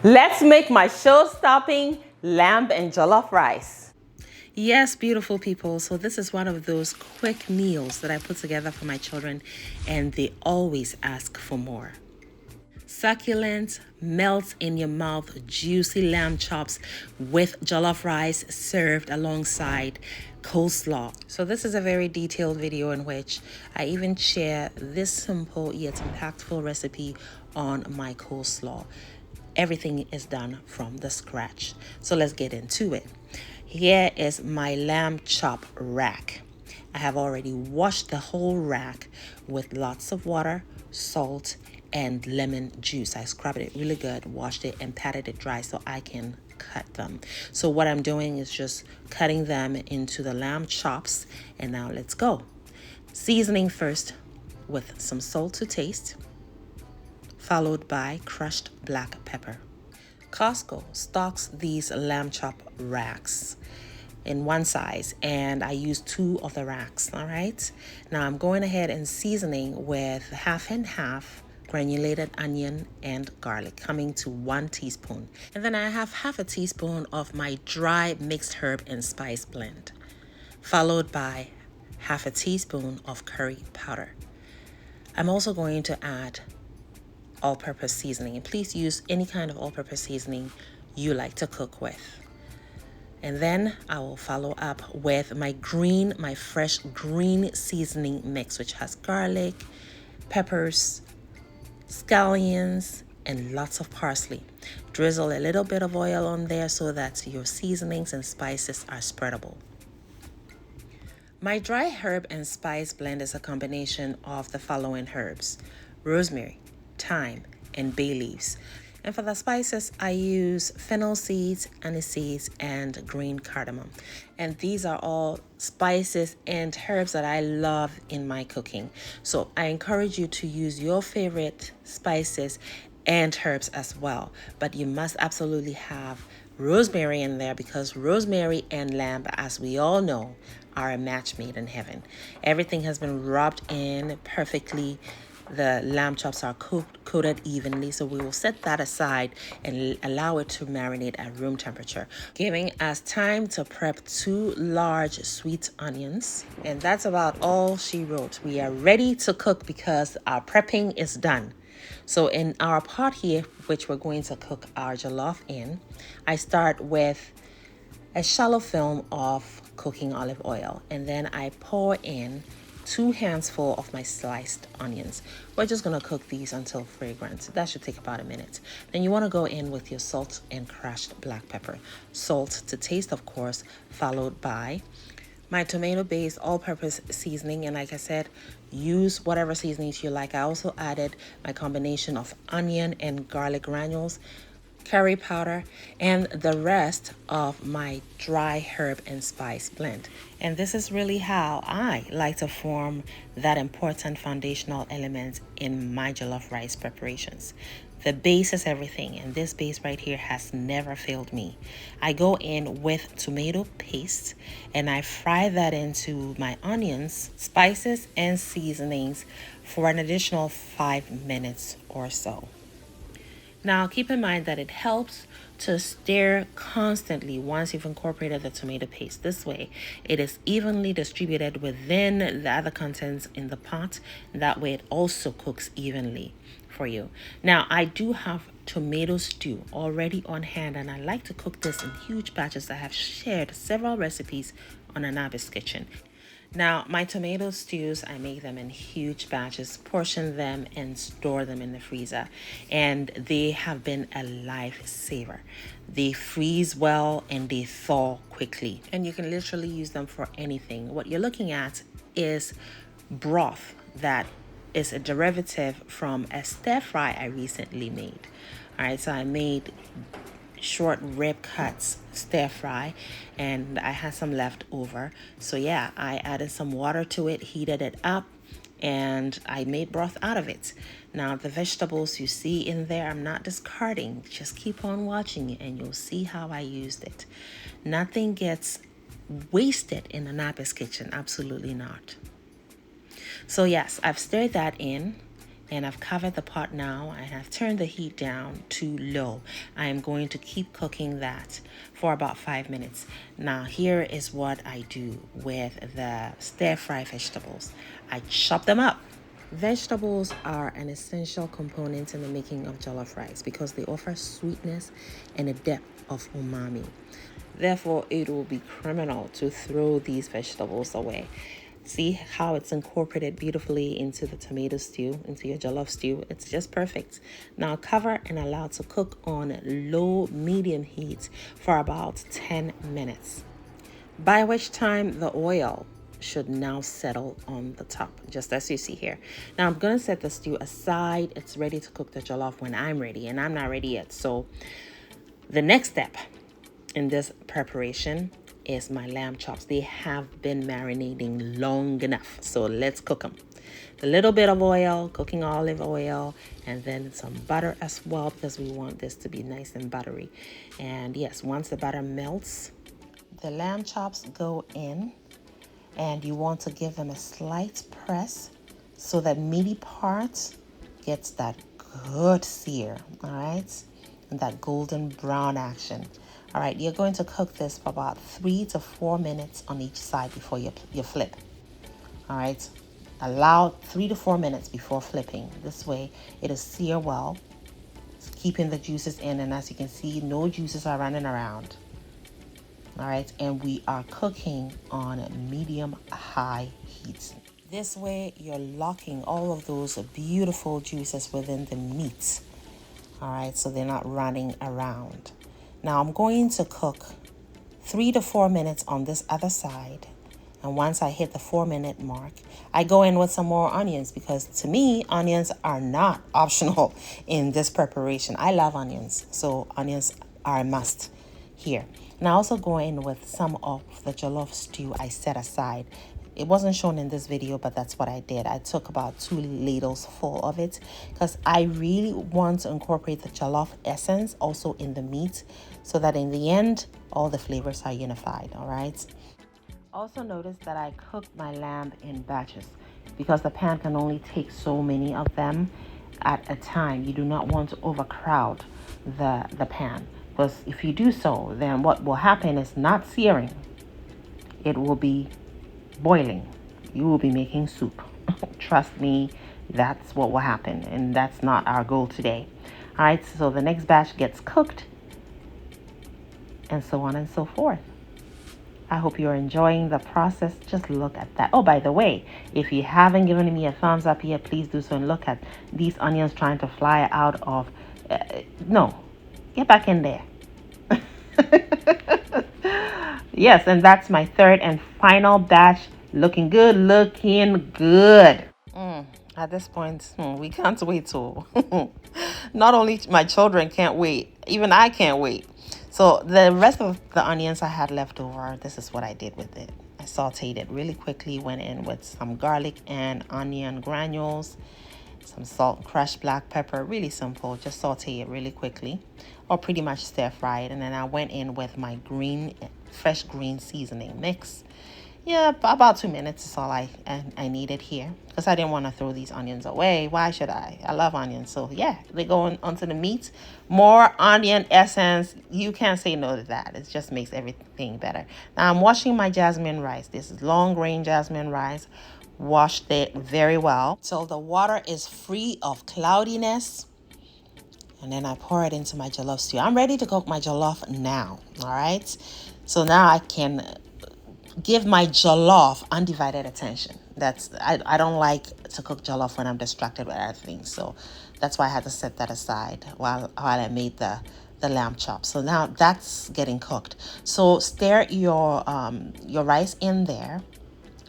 Let's make my show-stopping lamb and jollof rice. Yes, beautiful people. So this is one of those quick meals that I put together for my children, and they always ask for more. Succulent, melt in your mouth, juicy lamb chops with jollof rice served alongside coleslaw. So this is a very detailed video in which I even share this simple yet impactful recipe on my coleslaw. Everything is done from the scratch. So let's get into it. Here is my lamb chop rack. I have already washed the whole rack with lots of water, salt, and lemon juice. I scrubbed it really good, washed it, and patted it dry so I can cut them. So what I'm doing is just cutting them into the lamb chops. And now let's go. Seasoning first with some salt to taste, followed by crushed black pepper. Costco stocks these lamb chop racks in one size, and I use 2 of the racks. All right, now I'm going ahead and seasoning with half and half granulated onion and garlic, coming to 1 teaspoon. And then I have half a teaspoon of my dry mixed herb and spice blend, followed by half a teaspoon of curry powder. I'm also going to add all-purpose seasoning, and please use any kind of all-purpose seasoning you like to cook with. And then I will follow up with my fresh green seasoning mix, which has garlic, peppers, scallions, and lots of parsley. Drizzle a little bit of oil on there so that your seasonings and spices are spreadable. My dry herb and spice blend is a combination of the following herbs: rosemary, thyme, and bay leaves. And for the spices, I use fennel seeds, anise seeds, and green cardamom. And these are all spices and herbs that I love in my cooking. So I encourage you to use your favorite spices and herbs as well. But you must absolutely have rosemary in there, because rosemary and lamb, as we all know, are a match made in heaven. Everything has been rubbed in perfectly. The lamb chops are coated evenly, so we will set that aside and allow it to marinate at room temperature, giving us time to prep 2 large sweet onions. And that's about all she wrote. We are ready to cook because our prepping is done. So in our pot here, which we're going to cook our jollof in, I start with a shallow film of cooking olive oil, and then I pour in 2 handsful of my sliced onions. We're just gonna cook these until fragrant. That should take about a minute. Then you wanna go in with your salt and crushed black pepper. Salt to taste, of course, followed by my tomato-based all-purpose seasoning. And like I said, use whatever seasonings you like. I also added my combination of onion and garlic granules, curry powder, and the rest of my dry herb and spice blend. And this is really how I like to form that important foundational element in my jollof rice preparations. The base is everything, and this base right here has never failed me. I go in with tomato paste and I fry that into my onions, spices, and seasonings for an additional 5 minutes or so. Now, keep in mind that it helps to stir constantly once you've incorporated the tomato paste. This way, it is evenly distributed within the other contents in the pot. That way, it also cooks evenly for you. Now, I do have tomato stew already on hand, and I like to cook this in huge batches. I have shared several recipes on Anabis Kitchen. Now, my tomato stews, I make them in huge batches, portion them, and store them in the freezer. And they have been a lifesaver. They freeze well and they thaw quickly. And you can literally use them for anything. What you're looking at is broth that is a derivative from a stir fry I recently made. All right, so I made short rib cuts stir fry, and I had some left over. So yeah, I added some water to it, heated it up, and I made broth out of it. Now the vegetables you see in there, I'm not discarding. Just keep on watching it and you'll see how I used it. Nothing gets wasted in Anabis Kitchen, absolutely not. So yes, I've stirred that in, And I've covered the pot now and I've turned the heat down to low. I am going to keep cooking that for about 5 minutes. Now here is what I do with the stir fry vegetables. I chop them up. Vegetables are an essential component in the making of jollof rice because they offer sweetness and a depth of umami. Therefore, it will be criminal to throw these vegetables away. See how it's incorporated beautifully into the tomato stew, into your jollof stew. It's just perfect. Now cover and allow to cook on low medium heat for about 10 minutes. By which time the oil should now settle on the top, just as you see here. Now I'm gonna set the stew aside. It's ready to cook the jollof when I'm ready, and I'm not ready yet. So the next step in this preparation is my lamb chops. They have been marinating long enough, so let's cook them. A little bit of oil, cooking olive oil, and then some butter as well, because we want this to be nice and buttery. And yes, once the butter melts, the lamb chops go in, and you want to give them a slight press so that meaty part gets that good sear, all right, and that golden brown action. All right, you're going to cook this for about 3 to 4 minutes on each side before you flip. All right, allow 3 to 4 minutes before flipping. This way it'll sear well, keeping the juices in, and as you can see, no juices are running around. All right, and we are cooking on medium-high heat. This way you're locking all of those beautiful juices within the meat. All right, so they're not running around. Now I'm going to cook 3 to 4 minutes on this other side. And once I hit the 4-minute mark, I go in with some more onions, because to me, onions are not optional in this preparation. I love onions, so onions are a must here. And I also go in with some of the jollof stew I set aside. It wasn't shown in this video, but that's what I did. I took about 2 ladles full of it because I really want to incorporate the jollof essence also in the meat so that in the end, all the flavors are unified, all right? Also notice that I cooked my lamb in batches because the pan can only take so many of them at a time. You do not want to overcrowd the pan, because if you do so, then what will happen is not searing. It will be boiling. You will be making soup. Trust me, that's what will happen, and that's not our goal today. All right, so the next batch gets cooked, and so on and so forth. I hope you're enjoying the process. Just look at that. Oh, by the way, if you haven't given me a thumbs up yet, please do so, and look at these onions trying to fly out of no, get back in there. Yes, and that's my third and final batch. Looking good, looking good. At this point, we can't wait to. Not only my children can't wait, even I can't wait. So the rest of the onions I had left over, this is what I did with it. I sauteed it really quickly, went in with some garlic and onion granules, some salt, crushed black pepper, really simple. Just saute it really quickly, or pretty much stir fry it. And then I went in with my fresh green seasoning mix. Yeah, about 2 minutes is all I needed here, because I didn't want to throw these onions away. Why should I? I love onions. So yeah, they go onto the meat. More onion essence. You can't say no to that. It just makes everything better. Now I'm washing my jasmine rice. This is long grain jasmine rice. Washed it very well till the water is free of cloudiness. And then I pour it into my jollof stew. I'm ready to cook my jollof now. All right. So now I can give my jollof undivided attention. I don't like to cook jollof when I'm distracted with other things, so that's why I had to set that aside while I made the lamb chops. So now that's getting cooked. So stir your rice in there.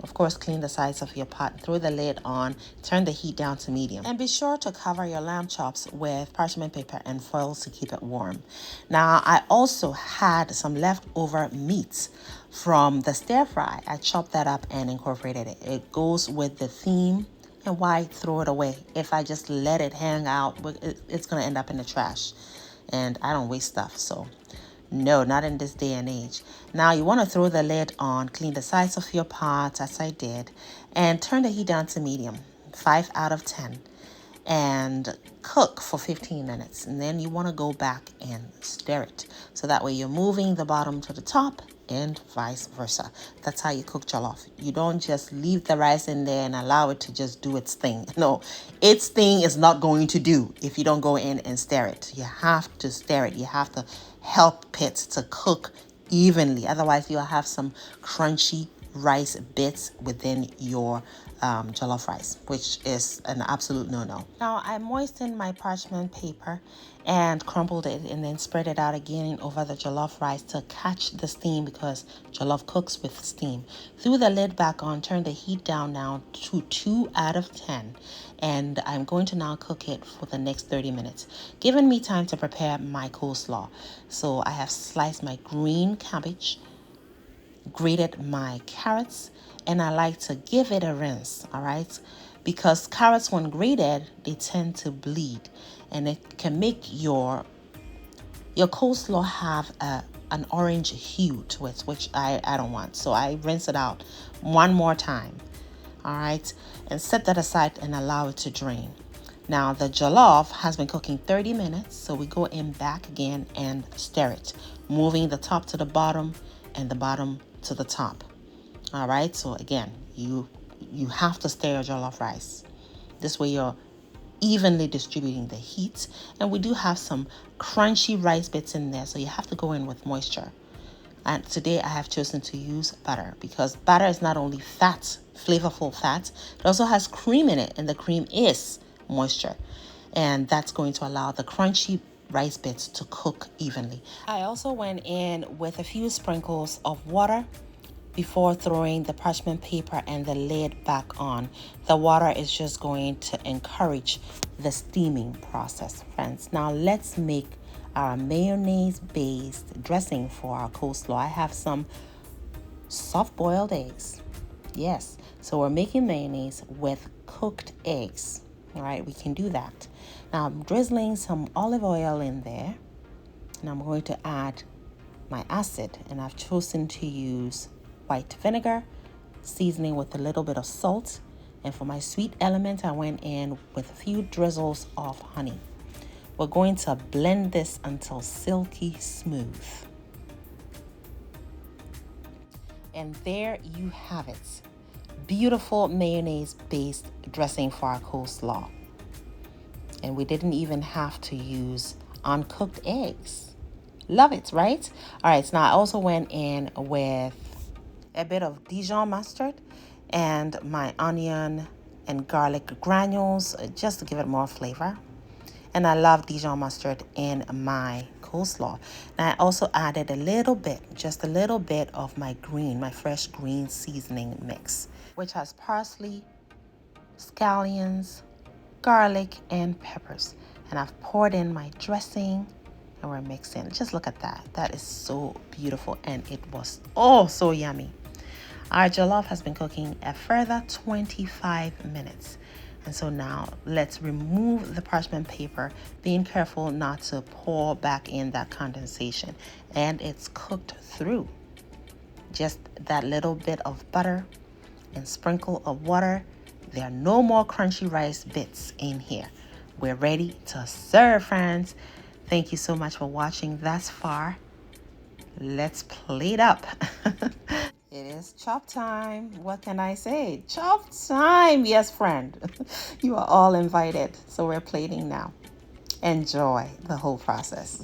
Of course, clean the sides of your pot, throw the lid on, turn the heat down to medium. And be sure to cover your lamb chops with parchment paper and foil to keep it warm. Now, I also had some leftover meat from the stir fry. I chopped that up and incorporated it. It goes with the theme. And why throw it away? If I just let it hang out, it's going to end up in the trash. And I don't waste stuff, so no, not in this day and age. Now you want to throw the lid on, clean the sides of your pot as I did, and turn the heat down to medium, 5 out of 10. and cook for 15 minutes. And then you want to go back and stir it. So that way you're moving the bottom to the top and vice versa. That's how you cook jollof. You don't just leave the rice in there and allow it to just do its thing. No, its thing is not going to do if you don't go in and stir it. You have to stir it. You have to help it to cook evenly. Otherwise, you'll have some crunchy rice bits within your jollof rice, which is an absolute no-no. Now, I moistened my parchment paper and crumpled it and then spread it out again over the jollof rice to catch the steam, because jollof cooks with steam. Threw the lid back on, turned the heat down now to 2 out of 10, and I'm going to now cook it for the next 30 minutes, giving me time to prepare my coleslaw. So I have sliced my green cabbage, grated my carrots, and I like to give it a rinse, all right? Because carrots, when grated, they tend to bleed, and it can make your coleslaw have an orange hue to it, which I don't want. So I rinse it out one more time, all right? And set that aside and allow it to drain. Now the jollof has been cooking 30 minutes, so we go in back again and stir it, moving the top to the bottom and the bottom to the top. All right, so again, you have to stir your jollof rice. This way you're evenly distributing the heat, and we do have some crunchy rice bits in there, so you have to go in with moisture. And today I have chosen to use butter, because butter is not only fat, flavorful fat, it also has cream in it, and the cream is moisture, and that's going to allow the crunchy rice bits to cook evenly. I also went in with a few sprinkles of water before throwing the parchment paper and the lid back on. The water is just going to encourage the steaming process, friends. Now let's make our mayonnaise-based dressing for our coleslaw. I have some soft-boiled eggs. Yes, so we're making mayonnaise with cooked eggs. All right, we can do that. Now I'm drizzling some olive oil in there, and I'm going to add my acid, and I've chosen to use white vinegar, seasoning with a little bit of salt, and for my sweet element I went in with a few drizzles of honey. We're going to blend this until silky smooth. And there you have it. Beautiful mayonnaise-based dressing for our coleslaw. And we didn't even have to use uncooked eggs. Love it, right? All right, so now I also went in with a bit of Dijon mustard and my onion and garlic granules, just to give it more flavor. And I love Dijon mustard in my coleslaw. And I also added a little bit, just a little bit of my fresh green seasoning mix, which has parsley, scallions, garlic, and peppers. And I've poured in my dressing, and we're mixing. Just look at that. That is so beautiful, and it was so yummy. Our jollof has been cooking a further 25 minutes. And so now let's remove the parchment paper, being careful not to pour back in that condensation. And it's cooked through. Just that little bit of butter and sprinkle of water. There are no more crunchy rice bits in here. We're ready to serve, friends. Thank you so much for watching thus far. Let's plate up. It is chop time. What can I say? Chop time. Yes, friend. You are all invited. So we're plating now. Enjoy the whole process.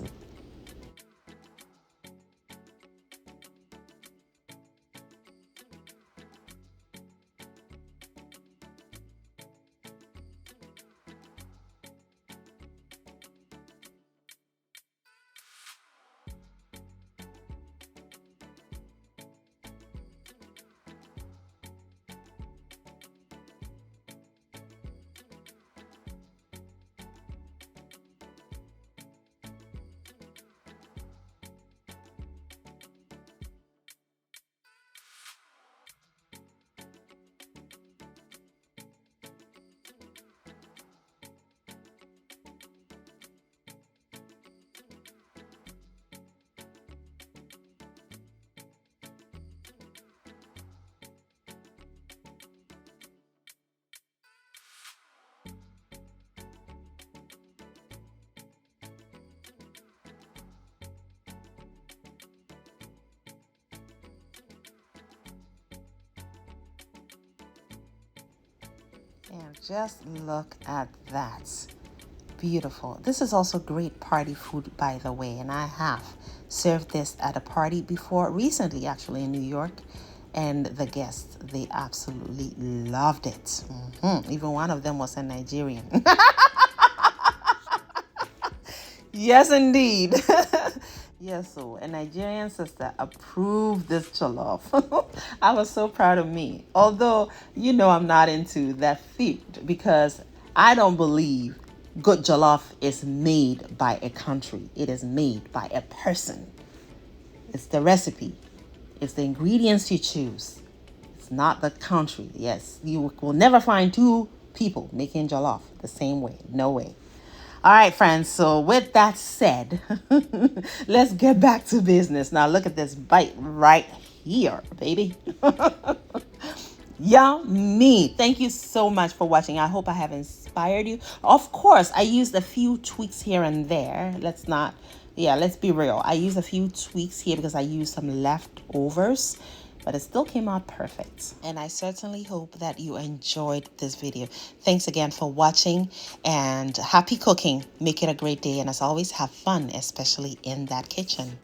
And just look at that. Beautiful. This is also great party food, by the way, and I have served this at a party before, recently actually in New York, and the guests, they absolutely loved it. Even one of them was a Nigerian. Yes, indeed. Yes, so a Nigerian sister approved this jollof. I was so proud of me. Although, I'm not into that food because I don't believe good jollof is made by a country. It is made by a person. It's the recipe. It's the ingredients you choose. It's not the country. Yes, you will never find two people making jollof the same way. No way. All right, friends. So with that said, let's get back to business. Now look at this bite right here, baby. Yummy. Thank you so much for watching. I hope I have inspired you. Of course, I used a few tweaks here and there. Let's be real. I used a few tweaks here because I used some leftovers, but it still came out perfect. And I certainly hope that you enjoyed this video. Thanks again for watching and happy cooking. Make it a great day. And as always, have fun, especially in that kitchen.